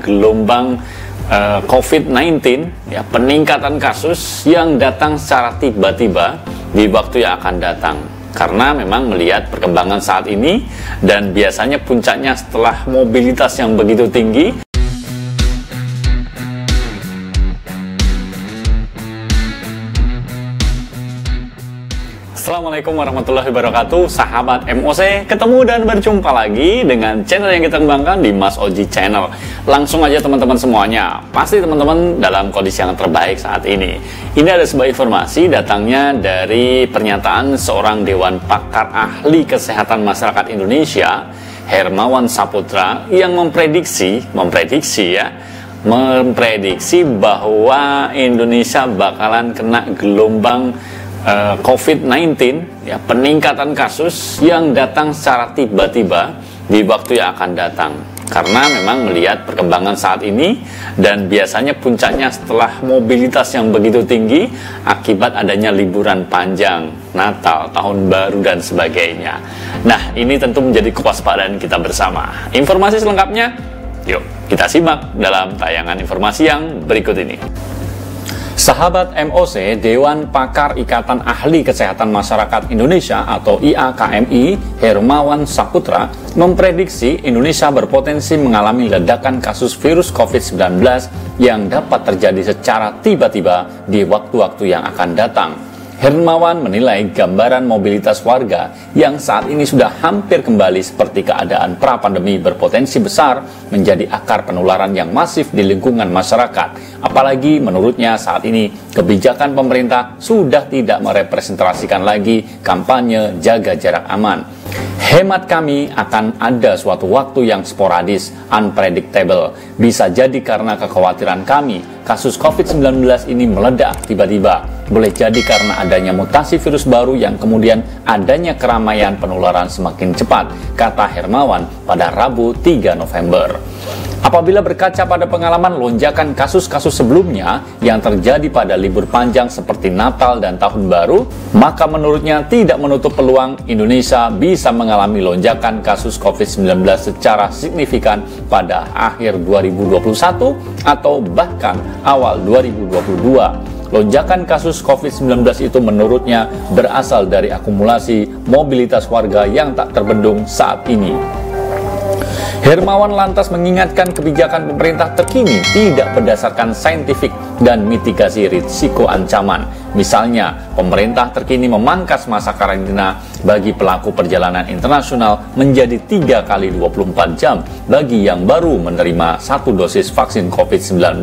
gelombang COVID-19, ya, peningkatan kasus yang datang secara tiba-tiba di waktu yang akan datang. Karena memang melihat perkembangan saat ini dan biasanya puncaknya setelah mobilitas yang begitu tinggi. Assalamualaikum warahmatullahi wabarakatuh, sahabat MOC, ketemu dan berjumpa lagi dengan channel yang kita kembangkan di Mas Oji Channel. Langsung aja teman-teman semuanya, pasti teman-teman dalam kondisi yang terbaik saat ini. Ini ada sebuah informasi datangnya dari pernyataan seorang Dewan Pakar Ahli Kesehatan Masyarakat Indonesia, Hermawan Saputra, yang memprediksi bahwa Indonesia bakalan kena gelombang COVID-19, ya, peningkatan kasus yang datang secara tiba-tiba di waktu yang akan datang. Karena memang melihat perkembangan saat ini dan biasanya puncaknya setelah mobilitas yang begitu tinggi akibat adanya liburan panjang, Natal, Tahun Baru dan sebagainya. Nah, ini tentu menjadi kewaspadaan kita bersama. Informasi selengkapnya, yuk kita simak dalam tayangan informasi yang berikut ini. Sahabat MOC, Dewan Pakar Ikatan Ahli Kesehatan Masyarakat Indonesia atau IAKMI, Hermawan Saputra, memprediksi Indonesia berpotensi mengalami ledakan kasus virus COVID-19 yang dapat terjadi secara tiba-tiba di waktu-waktu yang akan datang. Hermawan menilai gambaran mobilitas warga yang saat ini sudah hampir kembali seperti keadaan pra-pandemi berpotensi besar menjadi akar penularan yang masif di lingkungan masyarakat. Apalagi menurutnya saat ini kebijakan pemerintah sudah tidak merepresentasikan lagi kampanye jaga jarak aman. Hemat kami akan ada suatu waktu yang sporadis, unpredictable. Bisa jadi karena kekhawatiran kami, kasus COVID-19 ini meledak tiba-tiba. Boleh jadi karena adanya mutasi virus baru yang kemudian adanya keramaian penularan semakin cepat, kata Hermawan pada Rabu 3 November. Apabila berkaca pada pengalaman lonjakan kasus-kasus sebelumnya yang terjadi pada libur panjang seperti Natal dan Tahun Baru, maka menurutnya tidak menutup peluang Indonesia bisa mengalami lonjakan kasus COVID-19 secara signifikan pada akhir 2021 atau bahkan awal 2022. Lonjakan kasus COVID-19 itu menurutnya berasal dari akumulasi mobilitas warga yang tak terbendung saat ini. Hermawan lantas mengingatkan kebijakan pemerintah terkini tidak berdasarkan saintifik dan mitigasi risiko ancaman. Misalnya, pemerintah terkini memangkas masa karantina bagi pelaku perjalanan internasional menjadi 3 kali 24 jam bagi yang baru menerima 1 dosis vaksin COVID-19.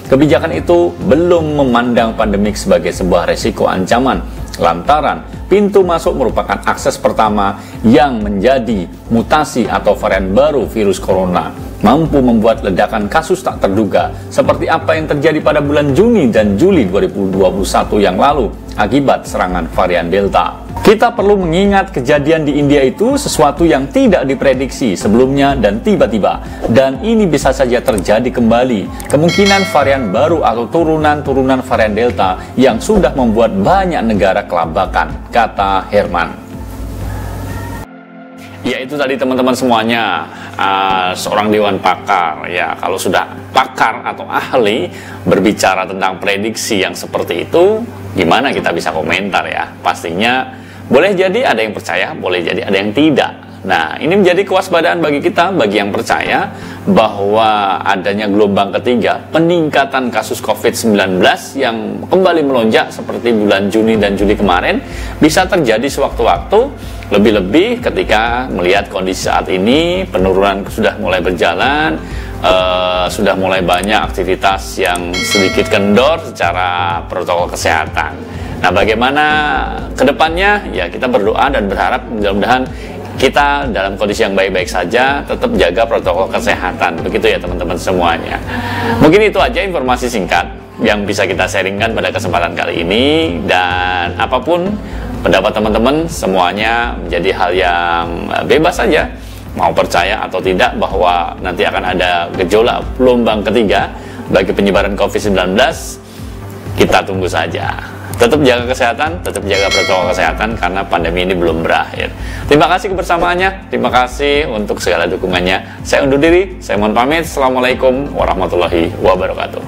Kebijakan itu belum memandang pandemik sebagai sebuah resiko ancaman, lantaran pintu masuk merupakan akses pertama yang menjadi mutasi atau varian baru virus corona, mampu membuat ledakan kasus tak terduga, seperti apa yang terjadi pada bulan Juni dan Juli 2021 yang lalu akibat serangan varian Delta. Kita perlu mengingat kejadian di India itu sesuatu yang tidak diprediksi sebelumnya dan tiba-tiba, dan ini bisa saja terjadi kembali. Kemungkinan varian baru atau turunan-turunan varian Delta yang sudah membuat banyak negara kelabakan, kata Herman. Ya, itu tadi teman-teman semuanya, seorang dewan pakar. Ya, kalau sudah pakar atau ahli berbicara tentang prediksi yang seperti itu, gimana kita bisa komentar ya? Pastinya boleh jadi ada yang percaya, boleh jadi ada yang tidak. Nah, ini menjadi kewaspadaan bagi kita, bagi yang percaya bahwa adanya gelombang ketiga, peningkatan kasus COVID-19 yang kembali melonjak seperti bulan Juni dan Juli kemarin, bisa terjadi sewaktu-waktu, lebih-lebih ketika melihat kondisi saat ini, penurunan sudah mulai berjalan, sudah mulai banyak aktivitas yang sedikit kendor secara protokol kesehatan. Nah, bagaimana kedepannya? Ya, kita berdoa dan berharap mudah-mudahan kita dalam kondisi yang baik-baik saja, tetap jaga protokol kesehatan. Begitu ya teman-teman semuanya. Mungkin itu aja informasi singkat yang bisa kita sharingkan pada kesempatan kali ini. Dan apapun pendapat teman-teman, semuanya menjadi hal yang bebas saja. Mau percaya atau tidak bahwa nanti akan ada gejolak gelombang ketiga bagi penyebaran COVID-19, kita tunggu saja. Tetap jaga kesehatan, tetap jaga protokol kesehatan karena pandemi ini belum berakhir. Terima kasih kebersamaannya, terima kasih untuk segala dukungannya. Saya undur diri, saya mohon pamit. Assalamualaikum warahmatullahi wabarakatuh.